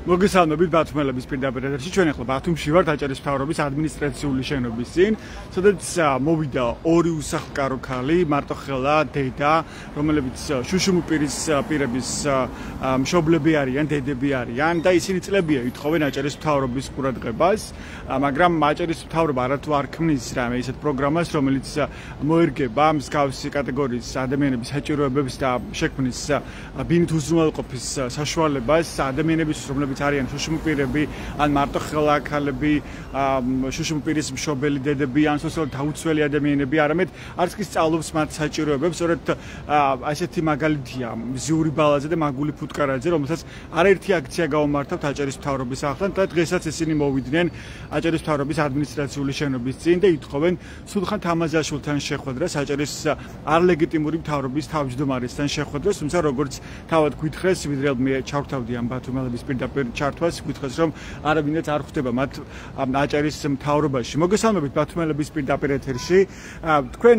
მოგესალმებით ბათუმელების პირდაპირ ეთერში. ჩვენ ახლა ბათუმში ვართ აჭარის მთავრობის ადმინისტრაციული შენობის წინ, სადაც მოვიდა ორი უსახლკარო ქალი, მარტოხელა დედა, რომლებიც შუშუმპირების მშობლები არიან, დედები არიან და ისინი წლებია ითხოვენ აჭარის მთავრობის ყურადღებას, მაგრამ აჭარის მთავრობა არათუ არ ქმნის რამე ისეთ პროგრამას, რომელიც მოერგება მსგავსი კატეგორიის ადამიანების საჭიროებებს და შექმნის ბინით უზრუნველყოფის საშუალებას ადამიანების, რომლებიც არიან შუშუმპირები, ან მარტოხელა ქალები, შუშუმპირის მშობელი დედები, ან სოციალურად დაუცველი ადამიანები, არამედ არც კი სწავლობს მათ საჭიროებებს. სწორედ ასეთი მაგალითია მზიური ბალაძე და მაგული ფუტკარაძე, რომელსაც არაერთი აქცია გაუმართავთ აჭარის მთავრობის ახლან და დღესაც ისინი მოვიდნენ აჭარის მთავრობის ადმინისტრაციული შენობის წინ და ითხოვენ სულხან თამაზაშვილთან შეხვედრას, აჭარის არლეგიტიმური მთავრობის თავმჯდომარესთან შეხვედრას, თუმცა როგორც თავად გვითხრეს, ვიდრე მე ჩავრთავდი ამ ბათუმელების პირდაპირ ჩართვას, გითხრეს რომ არავინაც არ ხვდება მათ აჭარის მთავრობაში. მოგესალმებით ბათუმელების პირდაპირ ეთერში. თქვენ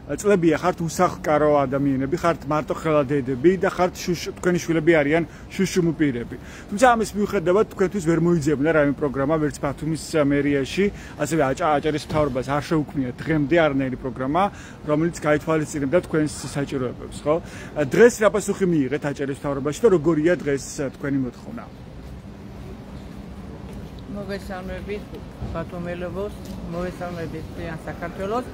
წლებია ხართ უსახლკარო ადამიანები, ხართ მარტოხელა დედები და ხართ თქვენი შვილები არიან შუშუმპირები. თუმცა ამის მიუხედავად თქვენთვის ვერ მოიძებნა რაიმე პროგრამა ვერც ბათუმის მერიაში, ასევე აჭარის მთავრობას არ შეუქმნია დღემდე არანაირი პროგრამა, რომელიც გაითვალისწინებდა თქვენს საჭიროებებს, ხო? დღეს რა პასუხი მიიღეთ აჭარის მთავრობაში და როგორია დღეს თქვენი მოთხოვნა? მოგესალმებით ბათუმელებოს, მოგესალმებით მთლიან საქართველოს.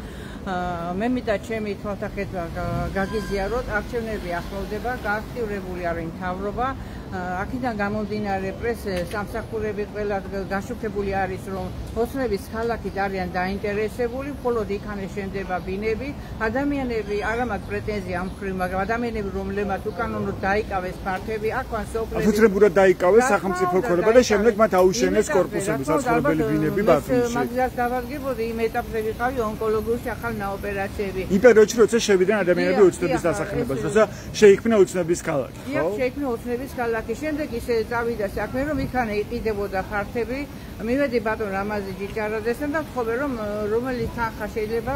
მე მინდა ჩემი თვალსაჩინო გაგიზიაროთ, არჩევნები ახლოვდება, გააქტიურებული არის მთავრობა. აქედან გამომდინარე პრესის სამსახურები ყველა გაშუქებული არის, რომ ოცნების ქალაქით არიან დაინტერესებული, მხოლოდ იქანე შენდება ბინები. ადამიანები არა მაქვს პრეტენზია ამ მხრივ, მაგრამ ადამიანები, რომლებმაც უკანონოდ დაიკავეს ფართები, აქვან სოფლები. უთრებურად დაიკავეს სახელმწიფო ქორება და შემდეგ მათ აუშენეს კორპუსები, საცხოვრებელი ბინები ბათუმში. მაგას გავაგებოდი იმ ეტაპზე ვიყავი ონკოლოგიაში ახალ ოპერაციები. იმ პერიოდში როცა შევიდნენ ადამიანები ოცნების დასახელებას, როცა შეიქმნა ოცნების ქალაქი, ხო? იქ შეიქმნა ოცნების ქალაქი. შემდეგ ისე წავიდა საქმე, რომ იქანე იყიდებოდა ფართები. მივედი ბატონ რამაზი ჯიჭარაძესთან და ვთხოვე, რომ რომელი თანხა შეიძლება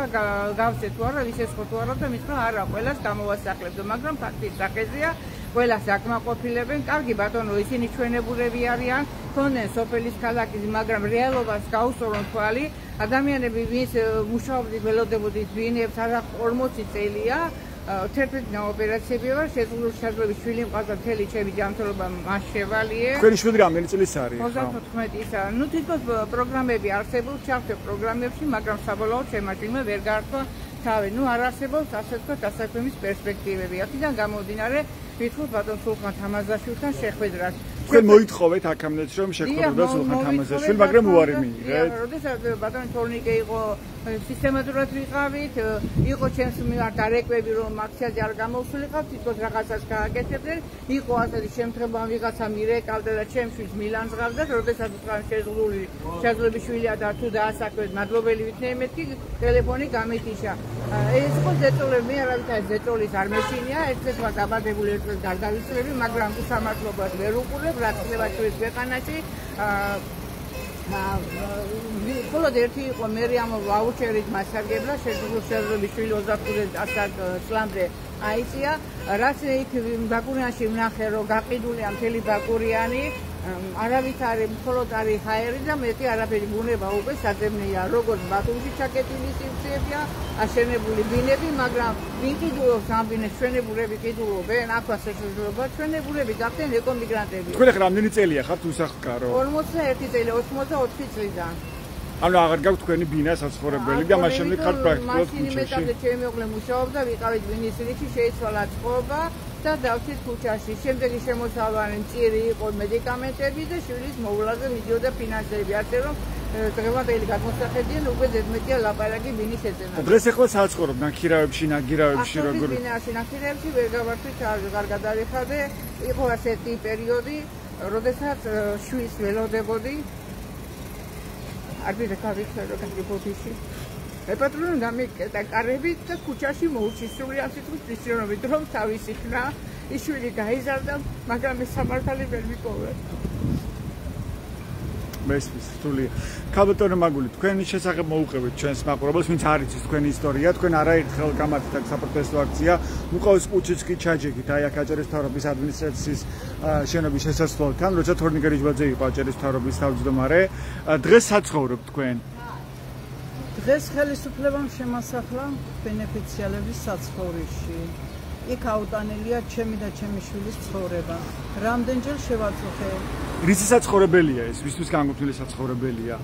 გავცეთ თუ არა, ისე ხო თუ არა და მითხრა არა, ყველას გამოვასახლებდო, მაგრამ ფაქტის სახეზეა, ყველას აკმაყოფილებენ. კარგი ბატონო, ისინი ჩვენებურები არიან, ქონდნენ სოფელის ქალაქის, მაგრამ რეალობას გაუსწორონ თვალი. ადამიანები, ვის მუშაობდით, ველოდებოდით ბინებს, არა 40 წელია. თერთმეტი ოპერაციები ვარ, შესაძლებელი შვილი მყავდა მთელი ჩემი ჯანმრთელობა მას შევალიე. თქვენი შვილი რამდენი წლის არის? 34-ისა. ნუ თვითონ პროგრამები არსებობს, ჩავთვე პროგრამებში, მაგრამ საბოლოოდ შემაჭრიმა ვერ გაართვა თავი. ნუ არ არსებობს ასე ვთქვათ დასაქმების პერსპექტივები. აქედან გამომდინარე, ვითხოთ ბატონ სულხან თამაზაშვილთან შეხვედრას. თქვენ მოითხოვეთ აქამდეც რომ შეხვდროდა სულხან თამაზაშვილი, მაგრამ უარი მიიღეთ. როდესაც ბატონ თორნიკე იყო სისტემატურად ვიყავით, იყო ჩემს მიმართ დარეკვები, რომ აქციაზე არ გამოვსულიყავ, თვითონ რაღაცას გააკეთებდნენ, იყო ასეთი შემთხვევა, ვიღაცა მირეკავდა და ჩემს შვილს მილანძღავდა, როდესაც თქვენ შეძლებიშვილია და თუ დაასაქმეთ, მადლობელი ვიქნები, მეთქი ტელეფონი გამეთიშა. ეს იყო ზეწოლები, მე არავითარ ზეწოლის არ მეშინია, ერთ-ერთ ვარ დაბადებული, ერთ-ერთ გარდავიცვლები, მაგრამ უსამართლობას ვერ უყურებ, რაც ხდება ჩვენს ქვეყანაში. მხოლოდ ერთი იყო მერიამ ვაუჩერით მასარგებლა, შეძლებიშვილი 25 წლამდე აიწია, რაც იქ ბაკურიანში ვნახე, რომ გაყიდულია მთელი ბაკურიანი, არავითარი მხოლოდ არის ჰაერი და მეტი არაფერი ბუნება უკვე საძებნია, როგორც ბათუმში ჩაკეტილი სივრცეებია, აშენებული ბინები, მაგრამ ვინ ყიდულობს ამ ბინებს, ჩვენებურები ყიდულობენ, აქვე შესაძლებლობა, ჩვენებურები გახდნენ ეკომიგრანტები. თქვენ ახლა რამდენი წელია ხართ უსახლკარო? 41 წელი, 84 წლიდან. ანუ აღარ გაქვთ თქვენი ბინა საცხოვრებელი და მას შემდეგ ხართ პრაქტიკულად ქუჩაში. მაშინ ჩემი მეუღლე მუშაობდა, ვიყავით ბინის რიგში, შეიცვალა წყობა და დავჭირთ ქუჩაში. შემდეგ შემოსავალი მწირი იყო მედიკამენტები და შვილის მოვლაზე მიდიოდა ფინანსები. ასე რომ დღევანდელი გადმოსახედიდან უკვე ზედმეტია ლაპარაკი ბინის ეწენა. დღეს ახლა საცხოვრობ ნაქირავებში, ნაგირავებში როგორ? ბინაში ნაქირავებში ვერ გავარქვით, არ გადავიხადე. იყო ასეთი პერიოდი, როდესაც შვილს ველოდებოდი. არბიტრ გავიხსენე გაგიფოთიში. ეპატრონი გამიკეტა კარები და ქუჩაში მოუჩი სრული ასიტყვის ისრონობით რომ თავისი ხნა იშვილი გაიზარდა, მაგრამ ეს სამართალი ვერ მიპოვე. მესმის რთულია. ქალბატონო მაგული, თქვენი შესახებ მოუყევით ჩვენს მაყურებელს, ვინც არ იცის თქვენი ისტორია, თქვენ არაერთხელ გამართეთ საპროტესტო აქცია, უყავს კუჩიცკი ჩაჯექით, აი აქ აჭარის მთავრობის ადმინისტრაციის შენობის შესასვლელთან, როცა თორნიკე რიჯვაძე იყო აჭარის მთავრობის თავმჯდომარე. დღეს საცხოვრობთ თქვენ? დღეს ხელისუფლებამ შემოსახლა ბენეფიციალების საცხოვრისში. იქ აუტანელია ჩემი და ჩემი შვილის ცხოვრება. რამდენჯერ შევაწუხე. რისი საცხოვრებელია ეს? ვისთვის განკუთვნილი საცხოვრებელია?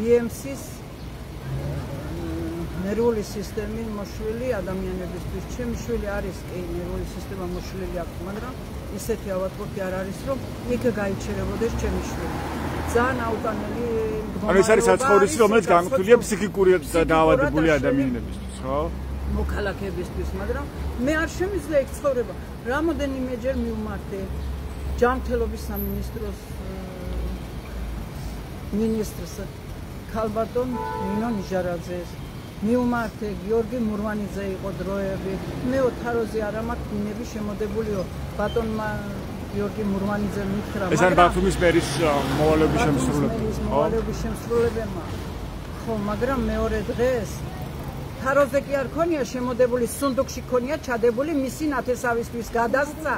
BMC-ის ნერვული სისტემის მოშლილი ადამიანებისთვის. ჩემი შვილი არის კი ნერვული სისტემა მოშლილი აქვს, მაგრამ ისეთი ავადმყოფი არ არის, რომ იქ გაიჩერებოდეს ჩემი შვილი. ძალიან აუტანელი მდგომარეობა. ანუ ეს არის საცხოვრისი, რომელიც განკუთვნილია ფსიქიკური დაავადებული ადამიანებისთვის, ხო? მოქალაქეებისთვის, მაგრამ მე არ შემიძლია იქ ცხოვრება. რამოდენიმეჯერ მივმართე ჯანმრთელობის სამინისტროს მინისტრს ქალბატონ ნინო ნიჟარაძეს. მივმართე გიორგი მურვანიძე იყო დროები. მე ოთაროზე არ მაქვს დინები შემოდებულიო ბატონმა გიორგი მურვანიძე მითხრა. ეს არის ბათუმის მერის მოვალეობის შემსრულებელი. მოვალეობის შემსრულებელმა. ხო, მაგრამ მეორე დღეს თაროზე კი არ ქონია შემოდებული, სუნდუქში ქონია ჩადებული მისი ნათესავისთვის გადასცა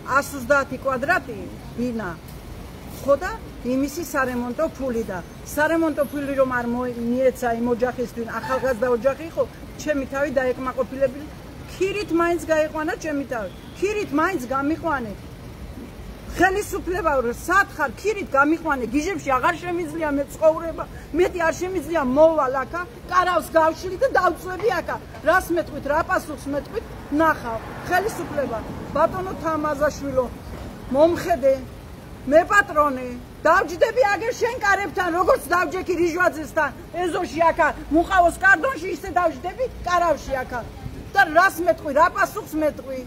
130 კვადრატი ბინა. ხო და იმისი სარემონტო ფული და სარემონტო ფული რომ არ მიეცა იმ ოჯახისთვის, ახალგაზრდა ოჯახი იყო, ჩემი თავი დაეკმაყოფილებული, ქირით მაინც გაიყვანა ჩემი თავი. ქირით მაინც გამიყვანე. ხელისუფლება სათხარ ქირით გამიყვანე, გიჟებში აღარ შემიძლია მე ცხოვრება, მეტი არ შემიძლია მოვალ აქა, კარავს გავშლი და დავწვევი აქა. რას მეტყვით, რა პასუხს მეტყვით, ნახავ. ხელისუფლება, ბატონო თამაზაშვილო, მომხედე, მე პატრონე, დავჯდები აგერ შენ კარებთან, როგორც დავჯექი რიჟვაძესთან, ეზოში აქა, მუყავოს კარდონში ისე დავჯდები კარავში აქა. და რას მეტყვი, რა პასუხს მეტყვი?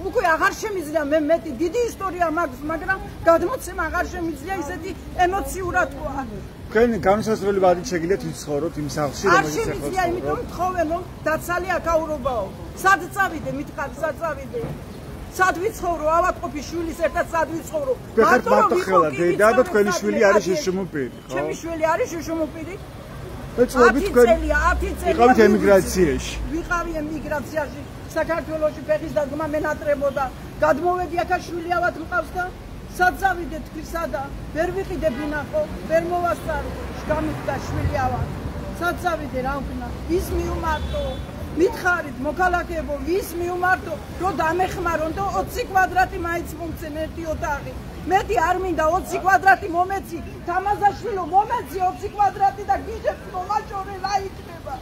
უკვე აღარ შემიძლია მე მეტი დიდი ისტორია მაქვს, მაგრამ გადმოცემა აღარ შემიძლია ისეთი ემოციურად. თქვენ განსაზღვრელი ვადით შეგიძლიათ ვიცხოვროთ იმ სახლში, რომელიც ახლა არ შემიძლია, იმიტომ თხოვენ რომ დაცალი აკაურობაო. სად წავიდე, მითხარ, სად წავიდე? სად ვიცხოვრო, ავადმყოფი შვილის ერთად სად ვიცხოვრო? მარტო ხელა დედა და თქვენი შვილი არის შუშუმუპირი, ხო? ჩემი შვილი არის შუშუმუპირი. ეცლობით თქვენ 10 წელი იყავით ემიგრაციაში. ვიყავი ემიგრაციაში. საქართველოში ფეხის დადგმა მენატრებოდა. გადმოვედი აქა შვილი ავად მყავს და სად წავიდე თქვი სადა? ვერ ვიყიდე ბინახო, ვერ მოვასწარი. გამიხდა შვილი ავად. სად წავიდე რა ვქნა? ის მიუმარტო. მითხარით მოქალაქეებო, ვის მიუმარტო, რომ დამეხმარონ და 20 კვადრატი მაინც მომცენ ერთი ოთახი. მეტი არ მინდა 20 კვადრატი მომეცი, თამაზაშვილო მომეცი 20 კვადრატი და გიჟებს მომაჭორე რა იქნება?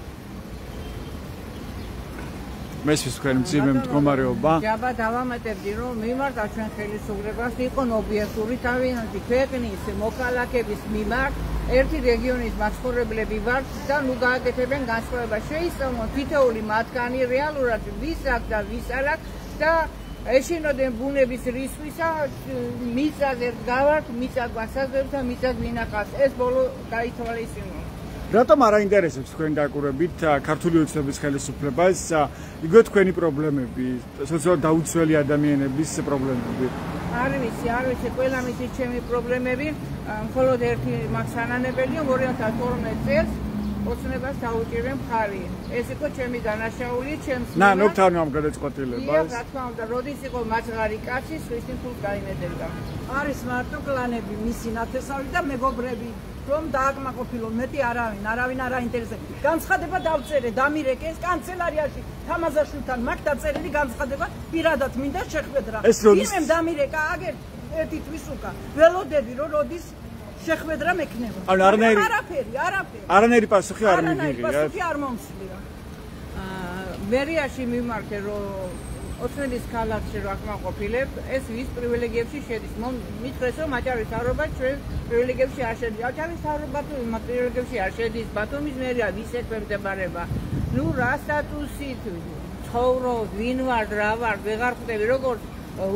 მესმის თქვენ მძიმე მდგომარეობა. ჯაბა დავამატებდი რომ მიმართა ჩვენ ხელისუფლებას იყო ობიექტური თავიანთი ქვეყნის მოქალაქეების მიმართ ერთი რეგიონის მაცხოვრებლები ვართ და ნუ გააკეთებენ განსხვავება. შეისწავლონ თითოეული მათგანი რეალურად ვის აქვს და ვის არ აქვს და ეშინოდენ ბუნების რისხვისა მიწაზე გავართ, მიწა გვასაზრდებს და მიწა გვინახავს. ეს ბოლო გაითვალისწინოთ. რატომ არ აინტერესებს თქვენ დაკვირვებით ქართული ოცნების ხელისუფლებას იგივე თქვენი პრობლემები, სოციალურად დაუცველი ადამიანების პრობლემები? არ ვიცი, ყველა მისის ჩემი პრობლემები, მხოლოდ ერთი მაქვს ანანებელია 2012 წელს ოცნებას დაუჭირე მხარი. ეს იყო ჩემი დანაშაული, ჩემს ნოგთან ამ გადაწყვეტილებას. რა თქმა უნდა, როდის იყო მაძღარი კაცი, სხვისი ფულს გაიმედებდა. არის მარტო კლანები, მისი ნათესავი და მეგობრები. რომ დააკმაყოფილო, მეტი არავინ არ აინტერესებს. განცხადება დავწერე, დამირეკე ეს კანცელარიაში თამაზაშვილთან მაქვს დაწერილი განცხადება, პირადად მინდა შეხვედრა. იმემ დამირეკა აგერ ერთი თვის უკან. ველოდები რომ როდის შეხვედრა მექნება. არანაირი პასუხი არ მიგიღია. პასუხი არ მომსვლია. მერიაში მიმართე რომ ოცნების ქალაქში რო აკმაყოფილებ, ეს ვის პრივილეგიებში შედის. მითხრეს რომ აჭარის მთავრობა ჩვენ პრივილეგიებში არ შედის. აჭარის მთავრობა პრივილეგიებში არ შედის. ბათუმის მერია ვის ექვემდებარება. ნუ რა სტატუსით ცხოვრობ, ვინ ვარ, რა ვარ, ვეღარ ხვდები როგორც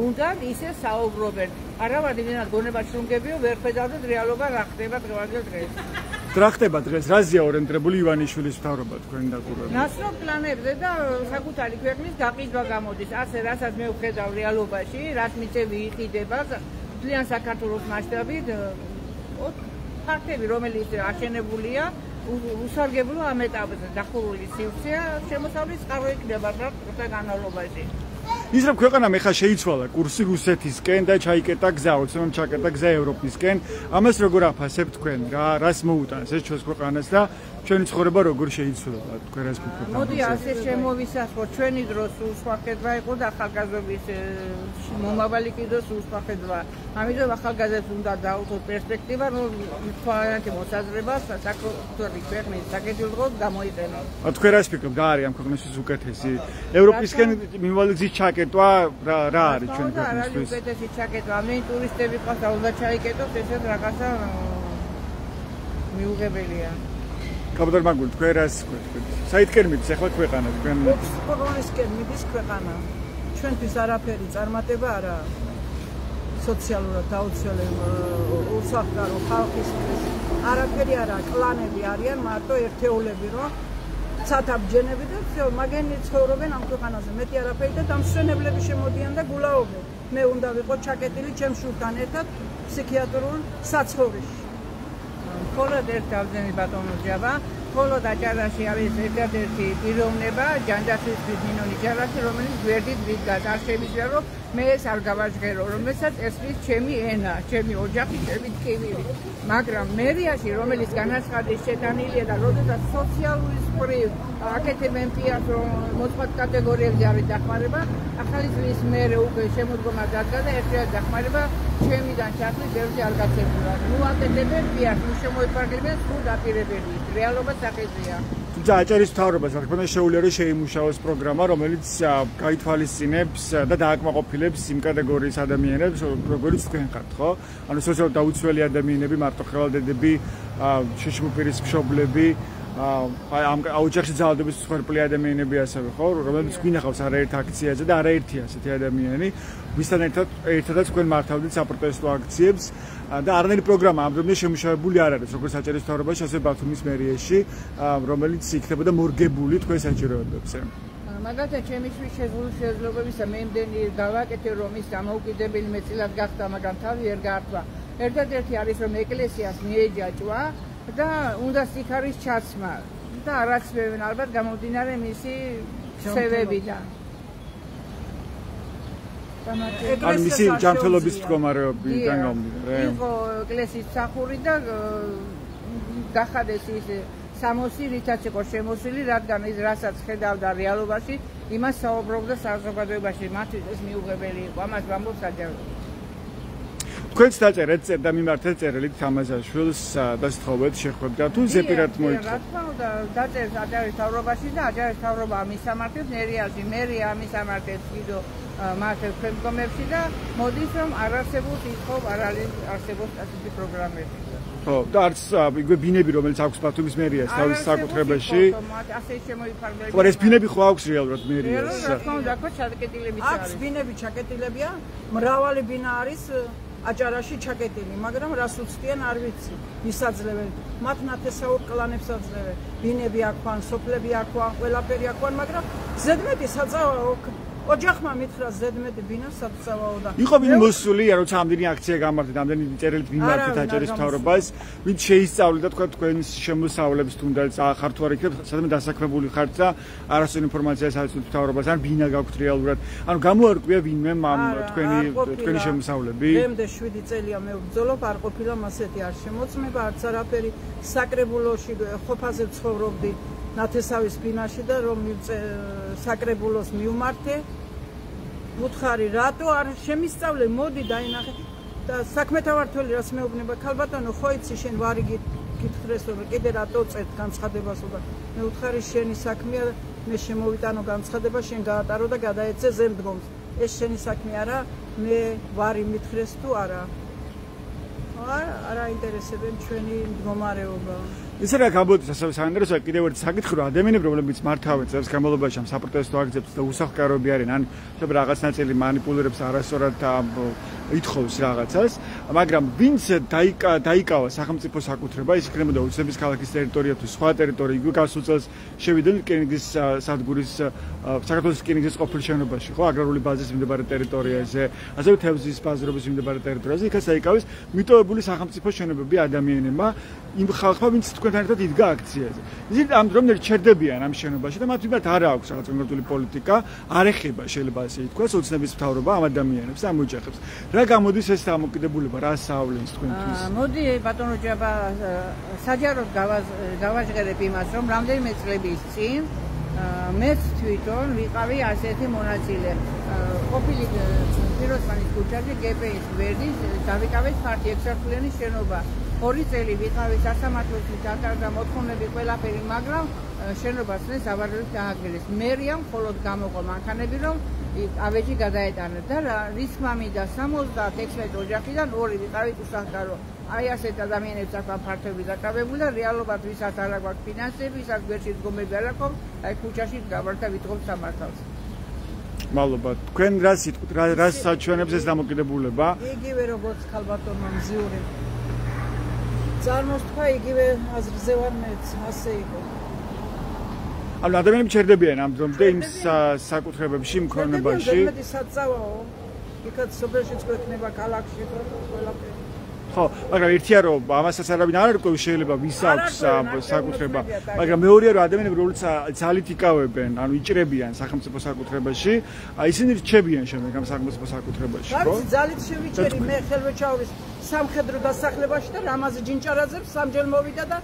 უნდა ისე საუბრობენ. არა ვარ იმენად გონებაში რომ გებიო, ვერ ხედავდეთ რეალობა რა ხდება დღეს. რა ხდება დღეს? რაზეა ორიენტირებული ივანიშვილის მთავრობა თქვენი დაკვირვებით? ნაცნობ პლანებზე და საკუთარი ქვეყნის გაყიდვა გამოდის. ასე რასაც მე ვხედავ რეალობაში, რაც მიწები იყიდება, ძალიან საქართველოს მასშტაბით ფაქტები, რომელიც აშენებულია, უსარგებლო ამ ეტაპზე დახურული სივრცეა, შემოსავლის წყარო იქნება დროთა განმავლობაში. ის რომ ქვეყანამ ეხა შეიცვალა კურსი რუსეთისკენ და ჩაიკეტა გზა, უცნაურ ჩაკეტა გზა ევროპისკენ, ამას როგორ აფასებთ თქვენ? რას მოუტანს ეს ჩვენს ქვეყანას და ჩვენი ცხოვრება როგორ შეიცვალა თქვენ რას ფიქრობთ? მოდი ასე შემოვისახოთ, ჩვენი დრო სულ სხვა ხედვა იყო და ახალგაზრდობის მომავალი კიდევ სულ სხვა ხედვა. ამიტომ ახალგაზრდებს უნდა დაუწყოთ პერსპექტივა, რომ თქვენათი მოსაზრებას საკუთარი ქვეყნის საკეთილდღეოდ გამოიყენოთ. თქვენ რას ფიქრობთ, რა არის ამ ქვეყნისთვის უკეთესი? ევროპისკენ მიმავალი გზის ჩაკეტვა რა არის ჩვენ ქვეყნისთვის? რა უკეთესი ჩაკეტვა? მე ტურისტები ყავს და უნდა ჩაიკეტოთ, ესეც რაღაცა მიუღებელია. კაბადარ მაგული თქვენ რას თქვენ? საითკენ მიდის ახლა ქვეყანა თქვენ? ოქსფორდისკენ მიდის ქვეყანა. ჩვენთვის არაფერი წარმატება არა. სოციალურად დაუცველია უსახკარო ხალხისთვის. არაფერი არა, კლანები არიან, მარტო ერთეულები რომ ცათაბჯენები და всё, მაგენი ცხოვრობენ ამ ქვეყანაზე. მეტი არაფერი და დამსვენებლები შემოდიან და გულაობენ. მე უნდა ვიყო ჩაკეტილი ჩემ შვილთან ერთად ფსიქიატრულ საცხოვრისში. მხოლოდ ერთ დავზენი ბატონო ჯაბა, მხოლოდ აჭარაში არის ერთადერთი პიროვნება ჯანჯახისთვის ნინონი ჯარაში, რომელიც გვერდით ვიდგას, არ შემიძლია რომ მე ეს არ გავაჟღერო, რომელსაც ესმის ჩემი ენა, ჩემი ოჯახი, ჩემი ტკივილი. მაგრამ მერიაში, რომელიც განაცხადის შეტანილია და როდესაც სოციალური სპრივ აკეთებენ პიარს, რომ მოწყობილ კატეგორიებზე არის დახმარება, ახალი წლის მერე უკვე შემოდგომა დადგა და ერთად დახმარება ჩემიდან ჩათვლით ბევრი არ გაცემულა. ნუ აკეთებენ პიარს, ნუ შემოიფარგლებენ სრულ დაპირებები. რეალობა საკეთია. თუმცა აჭარის მთავრობას რა თქმა უნდა შეუძლია რომ შეიმუშაოს პროგრამა, რომელიც გაითვალისწინებს და დააკმაყოფილებს იმ კატეგორიის ადამიანებს, როგორიც თქვენ ხართ, ხო? ანუ სოციალურად დაუცველი ადამიანები, მარტოხევალდედები, შიშმუპირის მშობლები, ამ ოჯახში ძალადობის მსხვერპლი ადამიანები ასევე, ხო? რომელიც გვინახავს არაერთ აქციაზე და არაერთი ასეთი ადამიანი, ვისთან ერთადაც თქვენ მართავდით საპროტესტო აქციებს და არანაირი პროგრამა ამ დრომდე შემუშავებული არ არის, როგორც აჭარის მთავრობაში, ასევე ბათუმის მერიაში, რომელიც იქნებოდა მორგებული თქვენ საჭიროებებზე. მაგალითად, ჩემი შვილის შესაძლებლობებისა მე იმდენი გავაკეთე, რომ ის დამოუკიდებელი მეტწილად გახდა, მაგრამ თავი ვერ გაართვა. ერთადერთი არის, რომ ეკლესიას მიეჯაჭვა და უნდა სიქარის ჩაცმა და არაცმევენ ალბათ გამომდინარე მისი ხსევებიდან. ან მისი ჯანმრთელობის მდგომარეობიდან გამომდინარე. იყო ეკლესიის მსახური და გახადეს ის სამოსი, რითაც იყო შემოსილი, რადგან ის რასაც ხედავდა რეალობაში, იმას საუბრობდა საზოგადოებაში, მათთვის ეს მიუღებელი იყო, ამას ვამბობ საჯარო. თქვენც დაწერეთ და მიმართეთ წერილით თამაზაშვილს და სთხოვეთ შეხვედრა თუ ზეპირად მოიწვა. რა თქმა უნდა, დაწერეთ აჭარის მთავრობაში და აჭარის მთავრობა ამისამართებს მერიაში, მერია ამისამართებს კიდო მართებს ფემკომებში და მოდის რომ არ არსებობს ის ხო არ არსებობს ასეთი პროგრამები. ხო, და არც იგვე ბინები, რომელიც აქვს ბათუმის მერიას თავის საკუთრებაში. ასე შემოიფარგლებს. ხო, ეს ბინები ხო აქვს რეალურად მერიას. რა თქმა უნდა, ხო ჩაკეტილები არის. აქვს ბინები ჩაკეტილებია, მრავალი ბინა არის აჭარაში ჩაკეტილი, მაგრამ რას უცდიან არ ვიცი. ისაძლევენ მათ ნათესაურ კლანებს აძლევენ. ბინები აქვან, სოფლები აქვან, ყველაფერი აქვან, მაგრამ ზედმეტი საწავაო ოჯახმა მითხრა ზედმეტი ბინა საწავაო და იყო ვინ მოსული, როცა ამდენი აქცია გამართეთ, ამდენი წერილით მიმართეთ აჭარის მთავრობას, ვინ შეისწავლიდა თქვენს შემოსავლებს თუნდაც ხარ თუ არ იქნებ, სადმე დასაქმებული ხართ და არასწორი ინფორმაციას აძლევთ მთავრობას, ან ბინა გაქვთ რეალურად. ანუ გამოარკვია ვინმე თქვენი შემოსავლები? დღემდე 7 წელია მე ვბრძოლობ, არ ყოფილა მასეთი არ შემოწმება, არც არაფერი საკრებულოში ყოფაზე ცხოვრობდი. ნათესავის ბინაში და რომ საკრებულოს მივმართე უთხარი რატო არ შემისწავლე მოდი დაინახე და საქმეთავართველი რაც მეუბნება ქალბატონო ხო იცი შენ ვარი გითხრეს რომ კიდე რატო წერთ განცხადებას და მე უთხარი შენი საქმეა მე შემოვიტანო განცხადება შენ გაატარო და გადაეცე ზემდგომს ეს შენი საქმე არა მე ვარი მითხრეს თუ არა არ აინტერესებენ ჩვენი მდგომარეობა ისე რა გამოდის ასევე საინტერესოა კიდევ ერთი საკითხი რომ ადამიანები რომლებიც მართავენ წელს განმავლობაში ამ საპროტესტო აქციებს და უსახლკაროები არიან ან შეიძლება რაღაც ნაწილი მანიპულირებს არასწორად ითხოვს რაღაცას, მაგრამ ვინც დაიკავა სახელმწიფო საკუთრება, ის იქნებოდა უცნების ქალაქის ტერიტორია თუ სხვა ტერიტორია, იგივე გასულ წელს შევიდნენ რკინიგზის სადგურის საქართველოს რკინიგზის ყოფილ შენობაში, ხო, აგრარული ბაზის მიმდებარე ტერიტორიაზე, ასევე თევზის ბაზრობის მიმდებარე ტერიტორიაზე, იქაც დაიკავეს მიტოვებული სახელმწიფო შენობები ადამიანებმა, იმ ხალხმა, ვინც თქვენთან ერთად იდგა აქციაზე. ისინი ამ დრომდე ჩერდებიან ამ შენობაში და მათ მიმართ არ აქვს რაღაც კონკრეტული პოლიტიკა, არ ეხება შეიძლება ასე ითქვას, ოცნების მთავრობა ამ ადამიანებს და ამ ოჯახებს. რა გამოდის ეს დამოკიდებულება, რა საავლენს თქვენთვის? მოდი ბატონო ჯაბა საჯაროდ გავაჟღერებ იმას, რომ რამდენიმე წლების წინ მეც თვითონ ვიყავი ასეთი მონაწილე. ყოფილი პიროსმანის ქუჩაზე გპის გვერდის დავიკავეთ ფართი 6 სართულიანი შენობა. 2 წელი ვიყავი სასამართლოში დაკარგა მოთხოვნები ყველაფერი, მაგრამ შენობას ნეს ავარებით დააგერეს. მერიამ მხოლოდ გამოყო მანქანები, რომ ავეჯი გადაეტანეთ და რის მამინდა 76 ოჯახიდან 2 ვიყავით უსახლკარო. აი ასეთ ადამიანებს აქვს ფართობი დაკავებული და რეალობად ვისაც არ აქვს ფინანსები, ვისაც გვერდში დგომები არ აქვს, აი ქუჩაში გავართ და ვითხოვთ სამართალს. მადლობა. თქვენ რა სიტყვით, რა საჩვენებს ეს დამოკიდებულება? იგივე როგორც ქალბატონმა მზიური წარმოსთქვა, იგივე აზრზე ვარ მეც, ასე იყო. ანუ ადამიანები ჩერდებიან ამ დრომდე იმ საკუთრებებში, მქონებაში. მეტი საწავაო. იქაც სოფელშიც გვექნება ქალაქში ყველაფერი. ხო, მაგრამ ერთია რომ ამასაც არავინ არ არკვევს შეიძლება ვის აქვს საკუთრება, მაგრამ მეორეა რომ ადამიანები როგორც ძალით იკავებენ, ანუ იჭრებიან სახელმწიფო საკუთრებაში, ისინი რჩებიან შემდეგ ამ სახელმწიფო საკუთრებაში, ხო? ძალით შევიჭერი მე ხელვეჩაურის სამხედრო დასახლებაში და რამაზი ჯინჭარაძეებს სამჯერ მოვიდა და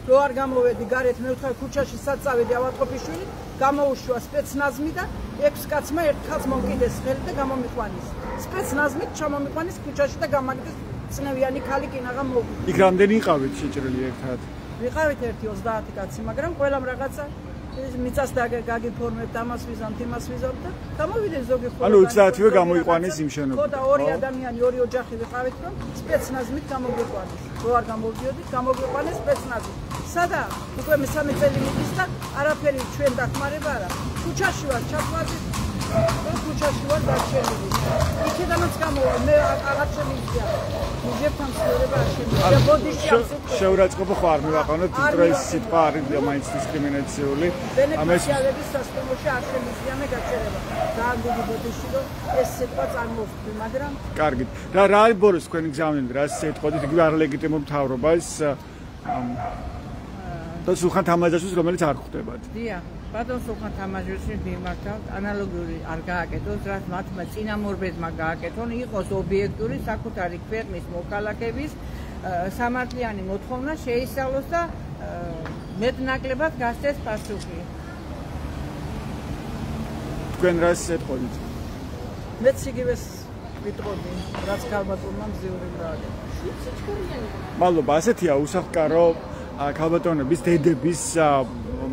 რო არ გამოვედი გარეთ, მე ვთხარ ქუჩაში საწავედი ავატყოფიშვილი, გამოუშვა სპეცნაზმი და 6 კაცმა ერთ ხალხს მომკიდეს ხელი და გამომიყვანის. სპეცნაზმით ჩამომიყვანის ქუჩაში და გამაგდეს წნევიანი ქალი კინაღა მოვიდა. იქ რამდენი იყავით შეჭრილი ერთად? ვიყავით 1-30 კაცი, მაგრამ ყველამ რაღაცა მიწას გაგიფორმებთ, ამას ვიზამთ, იმას ვიზამთ და გამოვიდნენ ზოგი ხოლმე. ანუ 30-ვე გამოიყვანეს იმ შენობიდან. ხო და 2 ადამიანი, 2 ოჯახი ვიყავით, რომ სპეცნაზმით გამოგვიყვანეს. რო არ გამოვიდოდით, გამოგვიყვანეს სპეცნაზმით. სადა უკვე მე-3 წელი მიდის და არაფერი ჩვენ დახმარება არა. ქუჩაში ვარ ჩაყვანილი. ქუჩაში ვარ დარჩენილი. იქიდანაც გამოვა, მე აღარ შემიძლია. მიზებთან ცხოვრება არ შემიძლია. ბოდიში აქვს. შეურაცხყოფა ხო არ მივაყენოთ, იმიტომ რომ ეს სიტყვა არის მაინც დისკრიმინაციული. ბენეფიციარების სასტემოში არ შემიძლია მე გაჩერება. ძალიან დიდი ბოდიში რომ ეს სიტყვა წარმოვხდი, მაგრამ კარგით. რა არის ბოროს თქვენი გზავნილი, რა ეთყოდით იგივე არალეგიტიმურ მთავრობას და სულხან თამაძაშვილს, რომელიც არ ხვდებათ. დიახ, ბატონ სულხან თამაძაშვილს მიმართავთ, ანალოგიური არ გააკეთოს, რაც მათმა წინამორბედმა გააკეთონ, იყოს ობიექტური საკუთარი ქვეყნის მოქალაქეების სამართლიანი მოთხოვნა შეისწავლოს და მეტნაკლებად გასცეს პასუხი. თქვენ რას ეთყოდით? მეც იგივეს ვიტყოდი, რაც ქალბატონმა მზიური გააკეთა. მადლობა, ასეთია უსახლკარო ქალბატონების დედების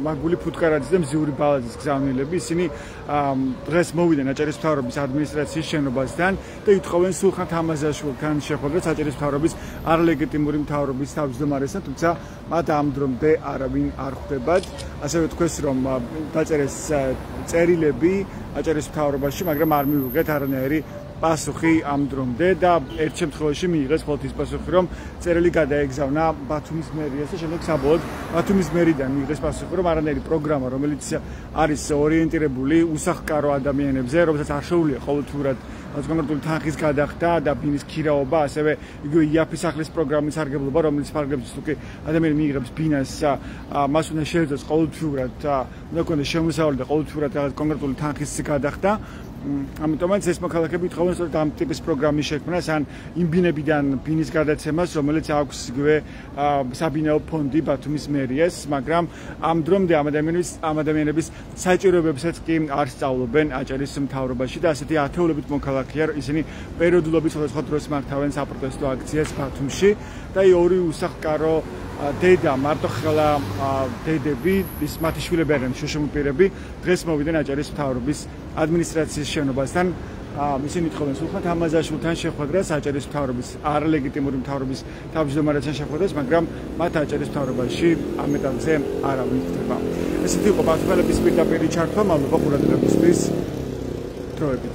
მაგული ფუტკარაძის და მზიური ბალაძის გზავნილები. ისინი დღეს მოვიდნენ აჭარის მთავრობის ადმინისტრაციის შენობასთან და ითხოვენ სულხან თამაძაშვილთან შეხვედრა აჭარის მთავრობის არალეგიტიმური მთავრობის თავმჯდომარესთან, თუმცა მათ ამ დრომდე არავინ არ ხვდებათ. ასევე თქვეს რომ დაწერეს წერილები აჭარის მთავრობაში, მაგრამ არ მივიღეთ არანაირი პასუხი ამ დრომდე და ერთ შემთხვევაში მიიღეს მხოლოდ ის პასუხი, რომ წერილი გადაეგზავნა ბათუმის მერიას და შემდეგ საბოლოოდ ბათუმის მერიდან მიიღეს პასუხი, რომ არანაირი პროგრამა, რომელიც არის ორიენტირებული უსახლკარო ადამიანებზე, რომელსაც არ შეუძლია ყოველთვიურად კონკრეტული თანხის გადახდა და ბინის ქირაობა, ასევე იგივე იაფის სახლის პროგრამის სარგებლობა, რომელიც ფარგლებს თუ კი ადამიანი მიიღებს ბინას, მას უნდა შეეძლოს ყოველთვიურად, უნდა ქონდეს შემოსავალი და ყოველთვიურად რაღაც კონკრეტული თანხის გადახდა. ამიტომაც ეს მოქალაქეები ითხოვენ სწორედ ამ ტიპის პროგრამის შექმნას ან იმ ბინებიდან ბინის გადაცემას, რომელიც აქვს იგივე საბინაო ფონდი ბათუმის მერიას, მაგრამ ამ დრომდე ამ ადამიანების საჭიროებებსაც კი არ სწავლობენ აჭარის მთავრობაში და ასეთი ათეულობით მოქალაქეა, ისინი პერიოდულობით სხვადასხვა დროს მართავენ საპროტესტო აქციას ბათუმში და ორი უსახლკარო დედა მარტოხელა დედები, ის მათი შვილები არიან შუშუმპირები, დღეს მოვიდნენ აჭარის მთავრობის ადმინისტრაციის შენობასთან. ისინი ითხოვენ სულხან თამაძაშვილთან შეხვედრას, აჭარის მთავრობის არალეგიტიმური მთავრობის თავმჯდომარესთან შეხვედრას, მაგრამ მათ აჭარის მთავრობაში ამ ეტაპზე არავინ ხდება. ესეთი იყო ბათუმელების პირდაპირი ჩართვა, მადლობა ყურადღებისთვის. დროებით.